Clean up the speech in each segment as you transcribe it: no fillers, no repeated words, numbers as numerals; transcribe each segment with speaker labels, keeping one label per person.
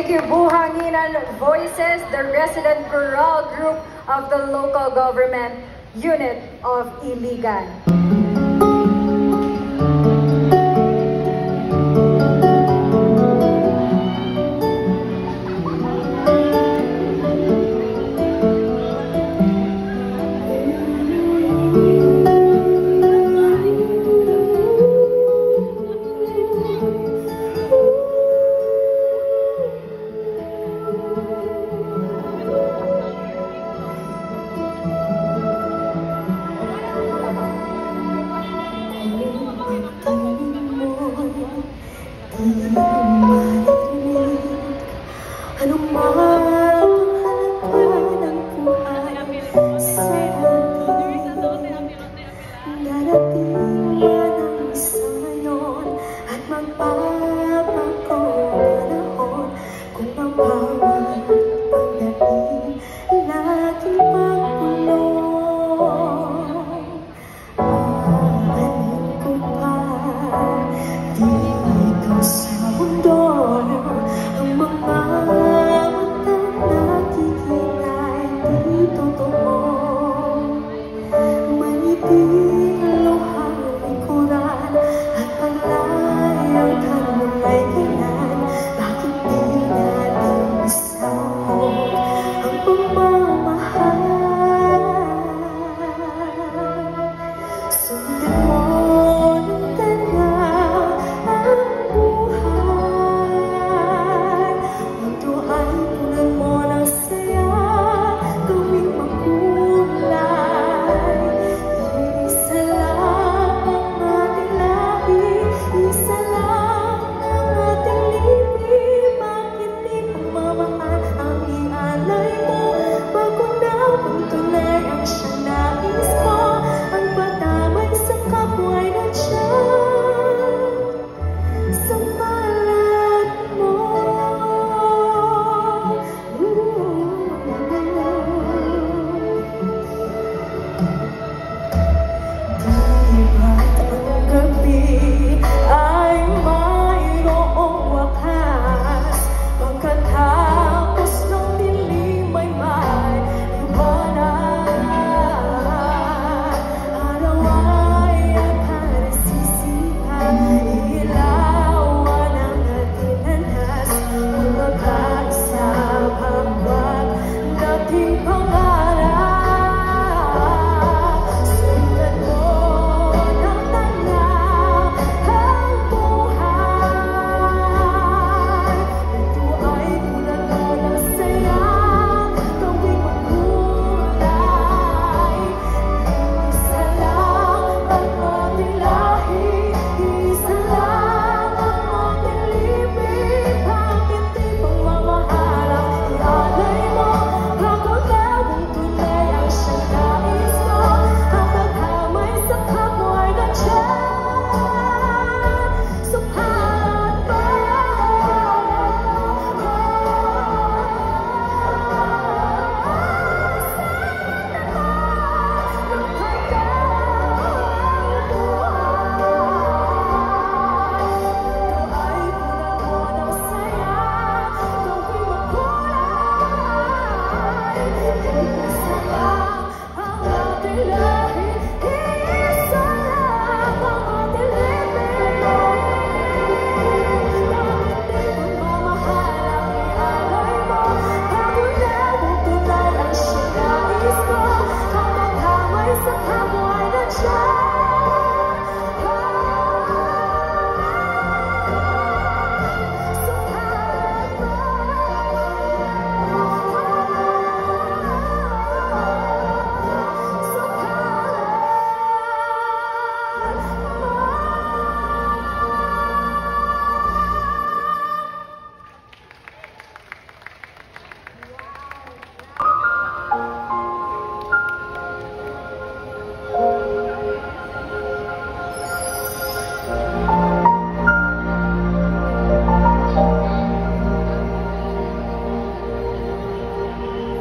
Speaker 1: Kibuhanginan Voices, the resident choral group of the local government unit of Iligan.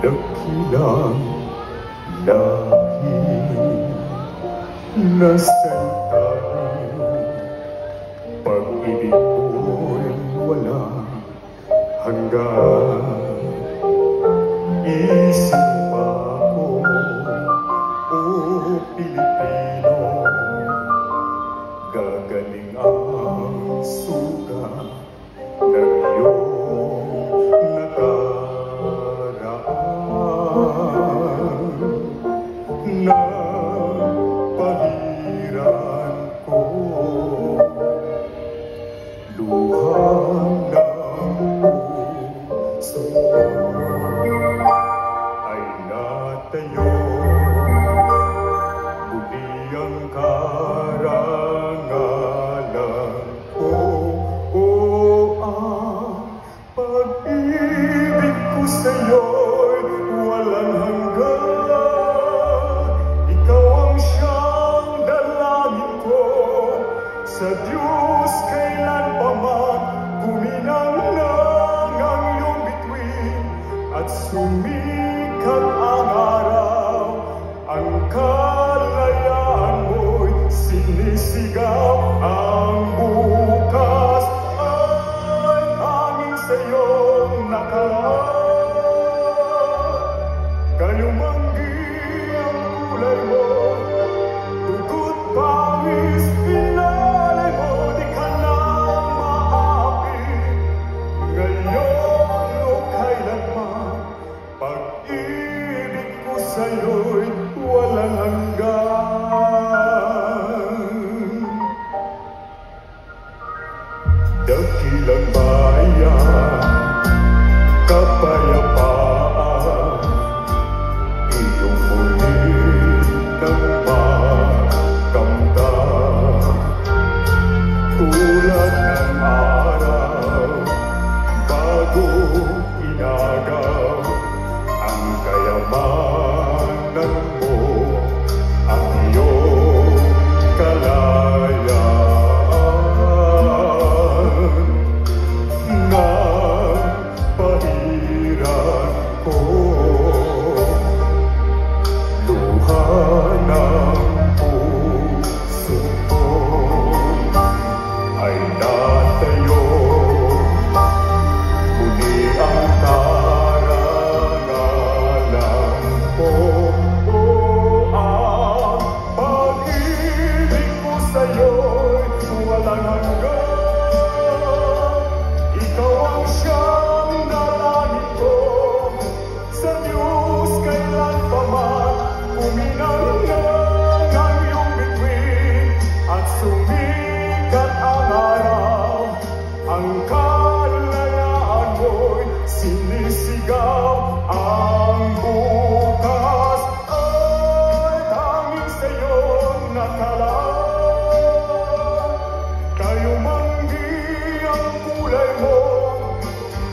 Speaker 2: dakilang lahi na saltahin. Pag-ibig ko'y wala hanggang hanggang isip ako, o Pilipino, gagaling ang suga ng iyong nakaraan. Napahiran ko luha ng puso ay natayo, muli ang karangalan ko. O ang pag-ibig ko sa'yo'y walang hanggan. Ikaw ang siyang dalangin ko sa Diyos, kailan pa man kuminang-nang ang iyong bituin at sumikat ang araw. Ang kalayaan mo'y sinisigaw, ang bukas ay hangin sa iyong nakaraan. Kayumanggi ang kulay mo, dugo't pawis pinalay mo, di ka na maapi. Ngayon o kailanman, pag-ibig ko sa'yo'y walang hanggan. Dakilang bayan, kapayapaan, iyong muli ng makamtan. Tulad ng araw, bago inagaw, ang kayamanan mo, ang iyong kalayaan. Napahiran ko luha ng puso ko ay natayo, muli ang karangalan ko. O ang pag-ibig ko sa'yo'y walang hanggan. Ikaw ang siyang dalangin ko sa Diyos, kailan pa man kuminang-nang ang iyong bituin at sumikat ang araw. Ang kalayaan mo'y sinisigaw, ang bukas ay tanging sa iyong nakaraan. Kayumanggi ang kulay mo,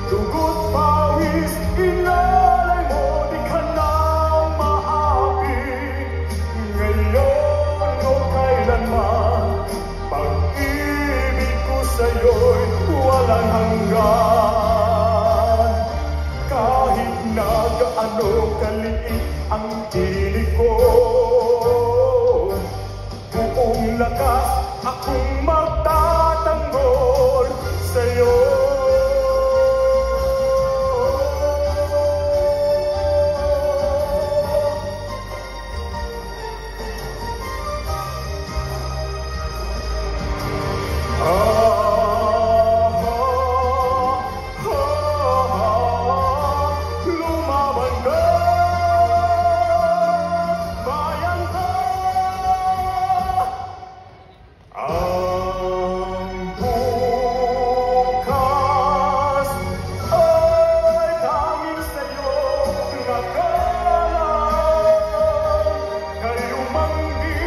Speaker 2: dugo't pawis inalay mo, di ka na maapi. Ngayon o kailanman, pag-ibig ko sa'yo'y walang hanggan. Kahit na gaano kaliit ang tinig ko, buong lakas akong magtatanggol sa'yo. Lumaban ka, bayan ko. Ang bukas ay tanging sa'yo nakalaan. Kayumanggi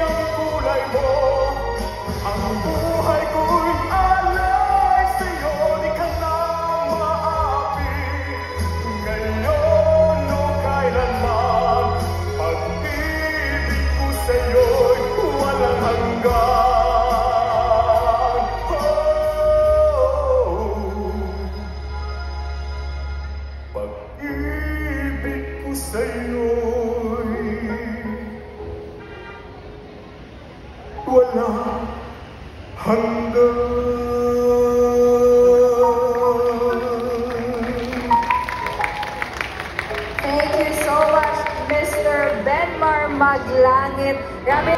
Speaker 2: ang kulay mo, ang buhay ko'y alay sa'yo, di ka na maapi. Ngayon o kailanman, pag-ibig ko sa'yo'y walang hanggan. Pag-ibig ko sa'yo'y walang hanggan.
Speaker 1: maglangit. Grabe.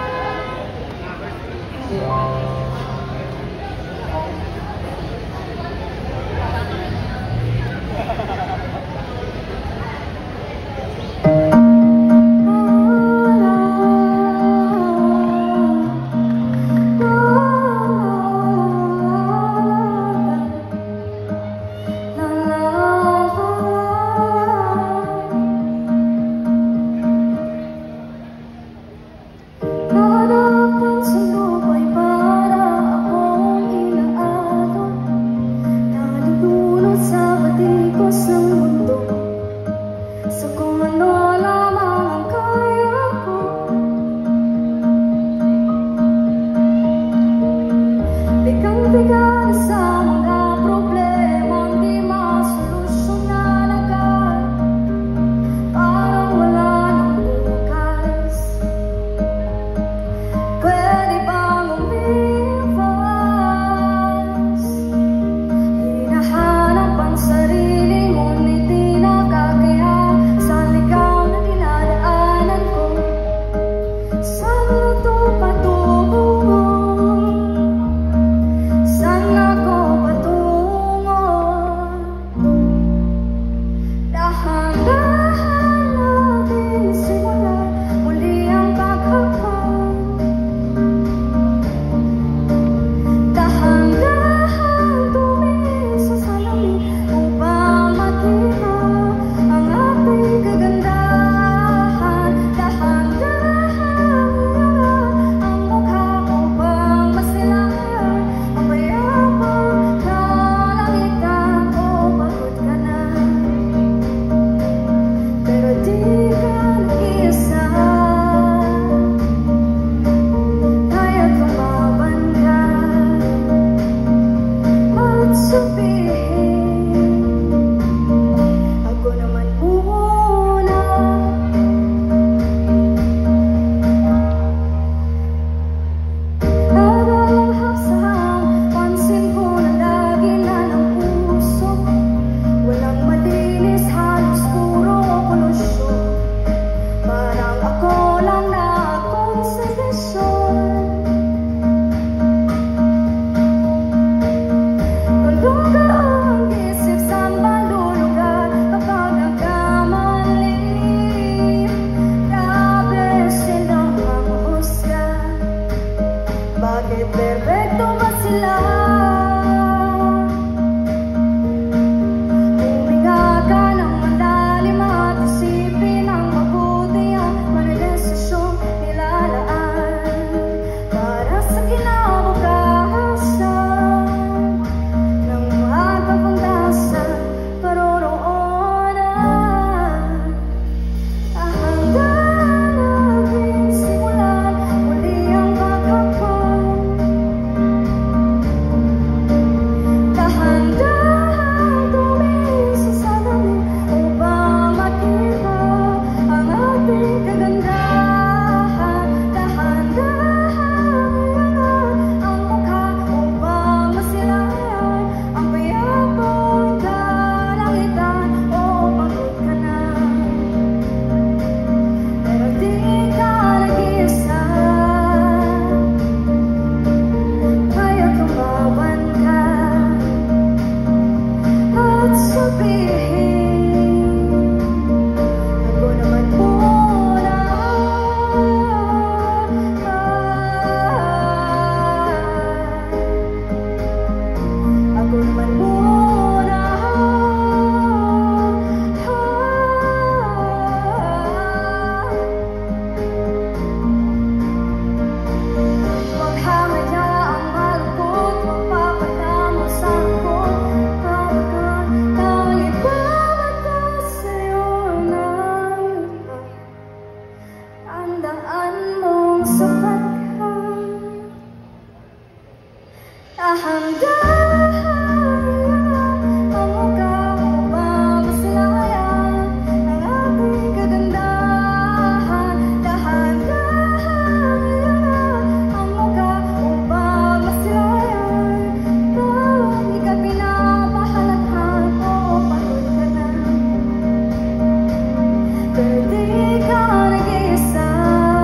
Speaker 3: Di ka nag-iisa.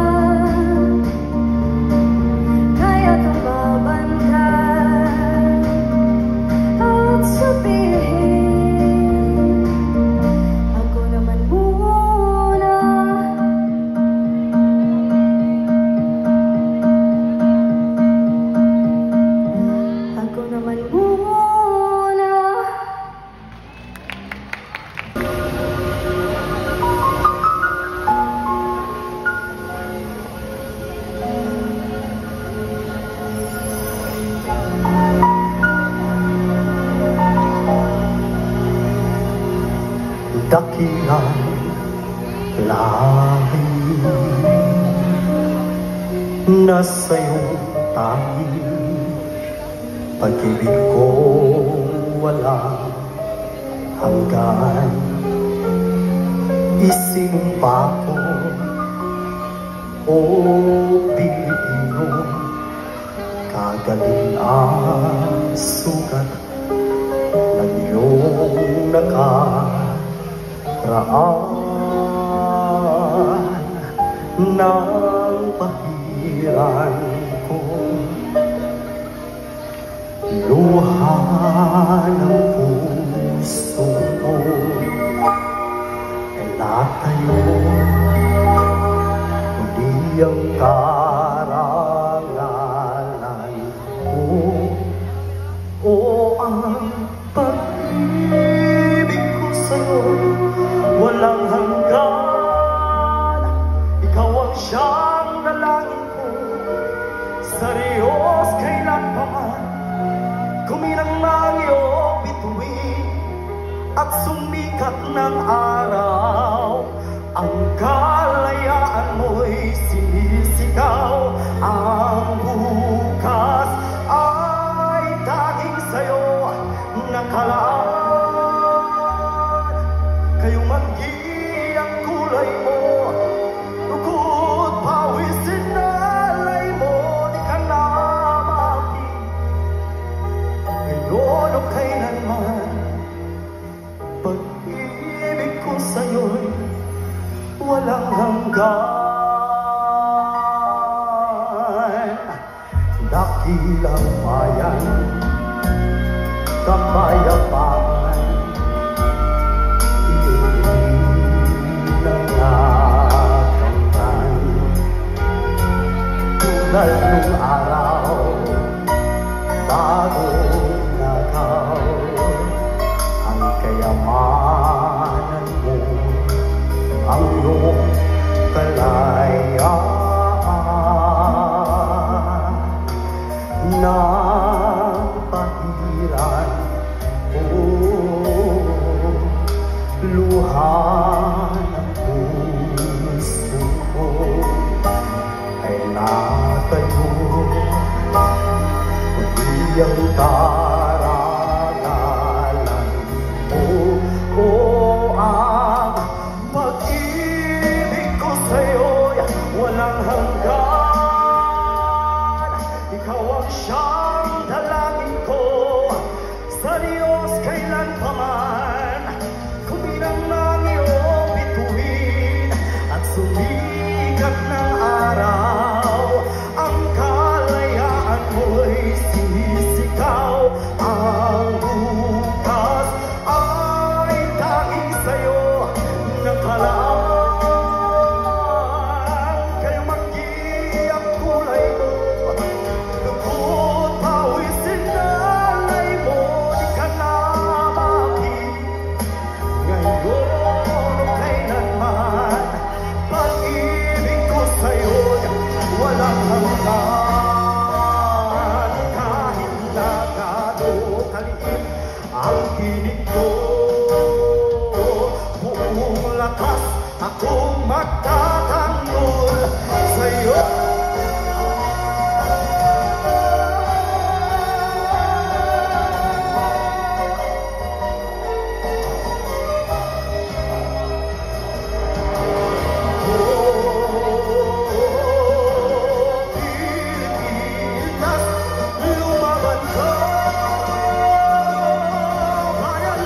Speaker 3: dakilang lahi na sa'yong tanging pag-ibig ko walang hanggan. Isinumpa ko, o Pilipino, kagaling ang sugat ng iyong nakaraan. Nang pahiran ko luha ng puso mo, ay natayo muli ang karangalan ko. O ang pag-ibig ko sa'yo walang hanggan. Ikaw ang siyang dalangin ko sa Diyos kailanman. Kuminang ng iyong bituin at sumikat ng araw, ang kalayaan mo'y sinisigaw. Ang bukas ay tanging sa'yo nakalaan. Kayong manggi ang kulay mo, bukod pawisin na alay mo, di ka na makita ngayon o kailanman. Pag-ibig ko sa'yo'y walang hanggan. Dakilang bayan, kapayapaan, ininangakangkan. Tulad nung araw bagong nakaw, ang kayamanan mo, ang iyong kalayaan. Nang pahiran ko luha ng puso ko, ay natayo muli ang karangalan mo. O ang pag-ibig ko sa'yo'y walang hanggan. Ikaw ang siyang dalangin ko sa Diyos kailanman. Kuminang ng iyong bituin at sumikat ng araw, ang kalayaan mo'y sinisigaw. Ang bukas ay tanging sa'yo nakalaan. Kayong manggi ang kulay mo, lukot pawisin na alay mo, di ka na makita ngayon o kailanman. Pag-ibig ko sa'yo'y walang hanggan. Kahit na gaano kaliit ang tinig ko, buong lakas akong magtatanggol sa'yo. Pilipinas, lumaban ka, bayan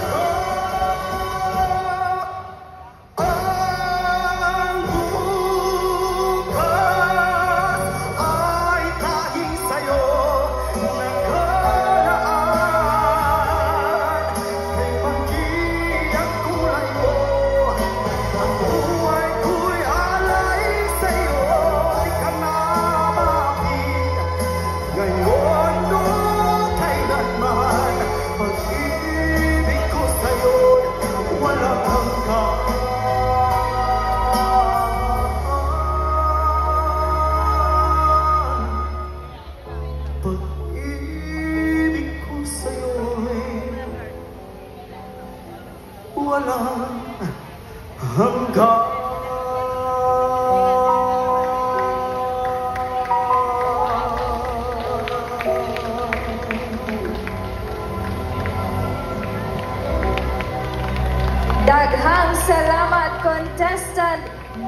Speaker 1: contestant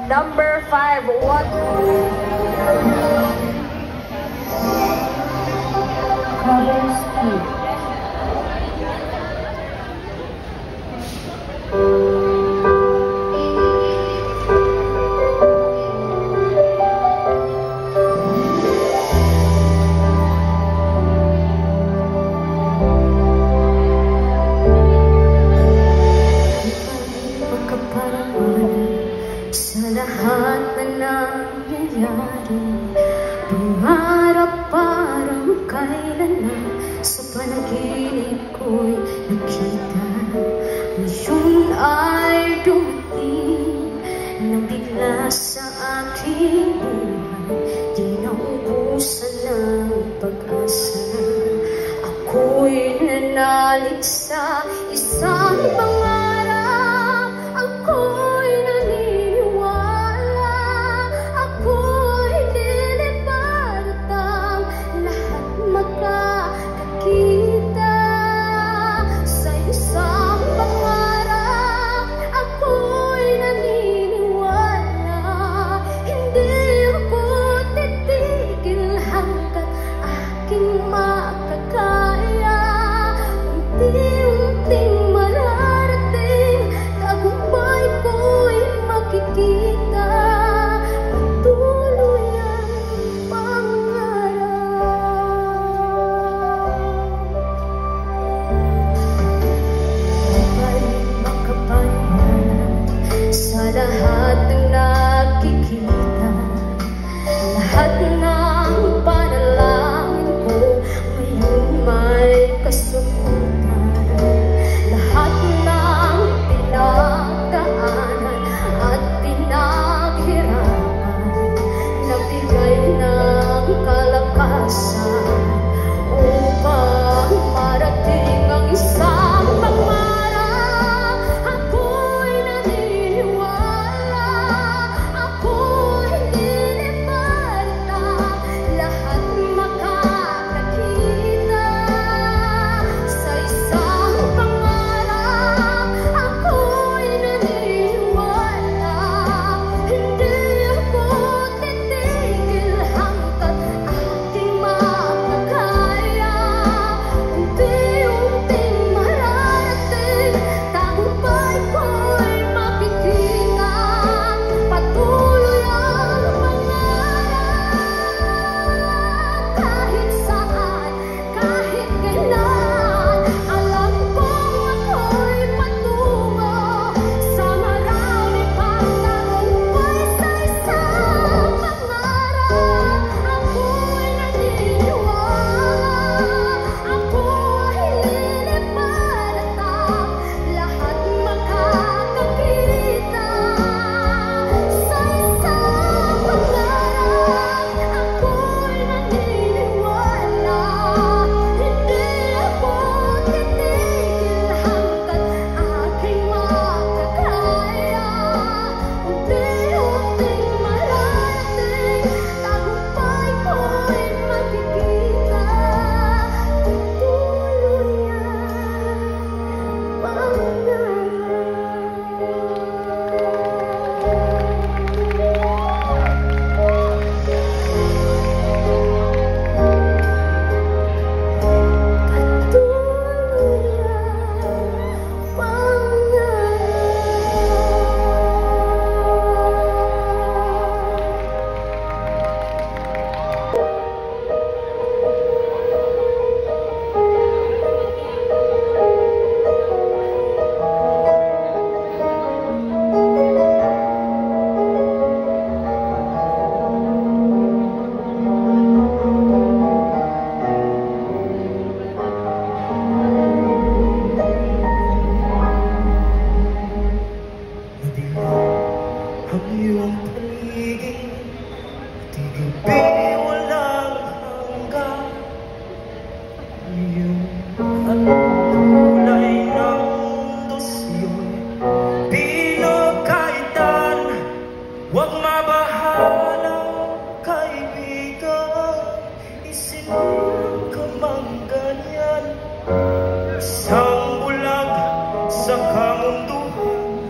Speaker 1: number 5. What? Cover speed.
Speaker 4: Sa lahat na nangyayari, pangarap parang kailan lang sa panaginip ko'y nakita. Ngayon ay dumating nang bigla sa aking buhay, di naubusan ng pag-asa. Ako'y nanalig sa isang pangarap, ako'y naniniwala, ako'y nilipad at ang lahat magkakakita. Sa isang pangarap, ako'y naniniwala, hindi ako titigil hanggat aking makakaya. Unti-unting mararating, tagumpay ko'y makikita, patuloy ang pangarap. Makapangalan sa lahat ng nakikita, lahat ng panalangin ko ngayon may kasagutan. Lahat ng pinagdaanan at pinaghirapan, nabigay ng kalakasan upang marating ang isang pangarap. Ako'y naniniwala, ako'y nilipad at lahat makakakita. Sa isang pangarap, ako'y naniniwala, hindi ako titigil hanggat aking makakaya. Unti-unting mararating, tagumpay ko'y makikita, patuloy ang pangarap. Kahit saan, kahit kailan, alam kong ako'y patungo sa marami pang tagumpay. Sa isang pangarap, ako'y naniniwala, ako'y lilipad at ang lahat makakakita. Sa isang pangarap, ako'y naniniwala, hindi ako titigil hanggat aking makakaya. Unti-unting mararating, tagumpay ko'y makikita, patuloy ang
Speaker 3: ang iyong paligid, tigil walang hanggan. Iyong kulay ng dosyo'y pinagkaitan. Huwag mabahala, kaibigan, isinilang ka mang ganyan. Isang bulag sa kamunduhan,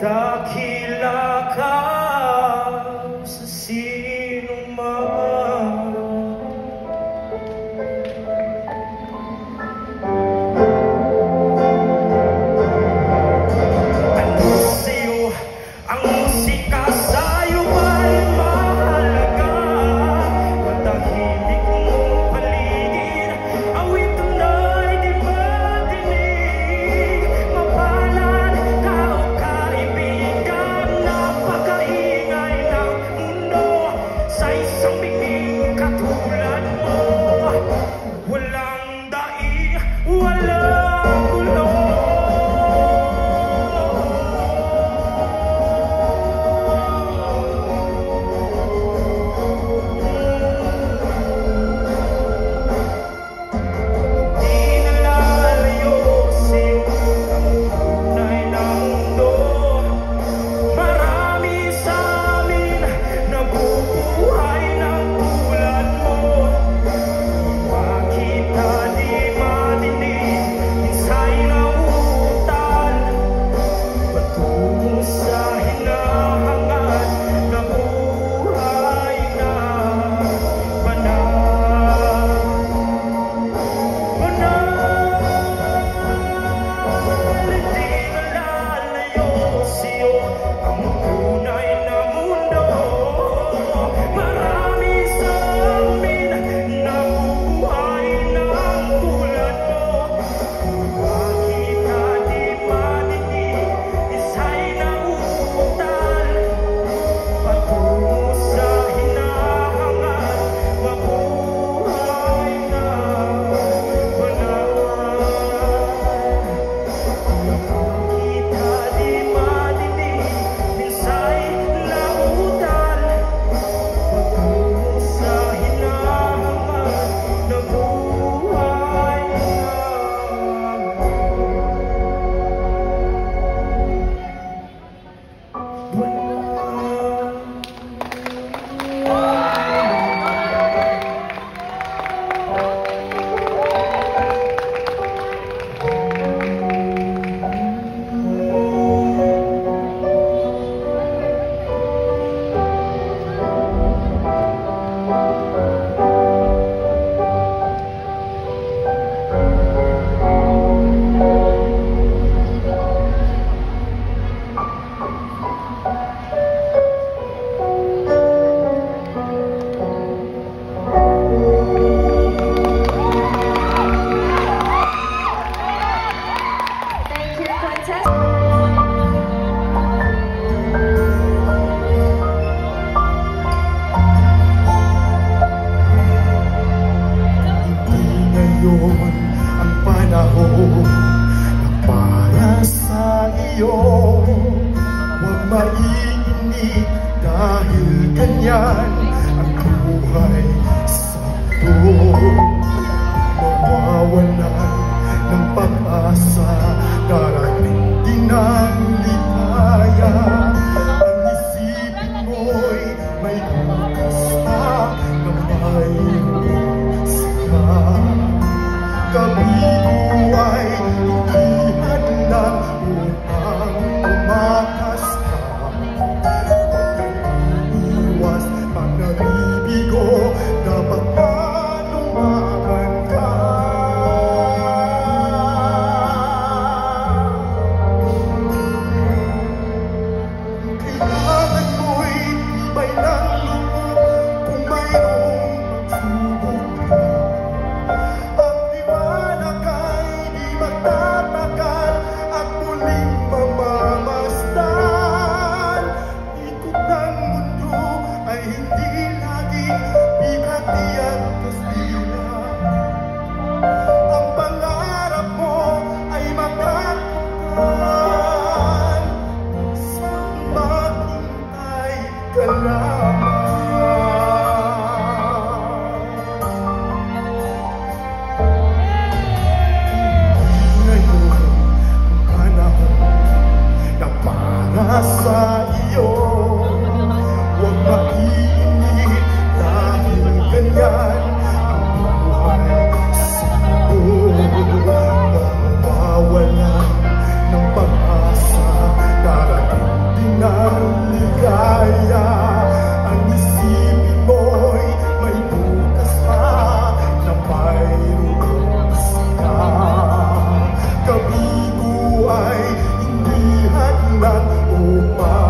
Speaker 3: Dakila ka sa sinuman. Ano sa'yo ang musika, sa'yo ba'y mahalaga? Matahimik mong paligid, awit tunay di madinig. Mapalad tao kaibigan, napakaingay ng mundo. Sa isang biging katulad mo, walang daig, walang gulo.
Speaker 2: Ang panahon na para sa iyo, huwag mainit dahil ganyan ang buhay sakto. Mawawalan ng pag-asa, darating din ang likha.
Speaker 3: nasa iyo. Huwag mainit dahil ganyan ang buhay sa mundo. Mawawalan ng pag-asa, darating din ang ligaya. Ang isipin mo'y may bukas pa na mayroong siya. Kabigo ay hindi hadlang upang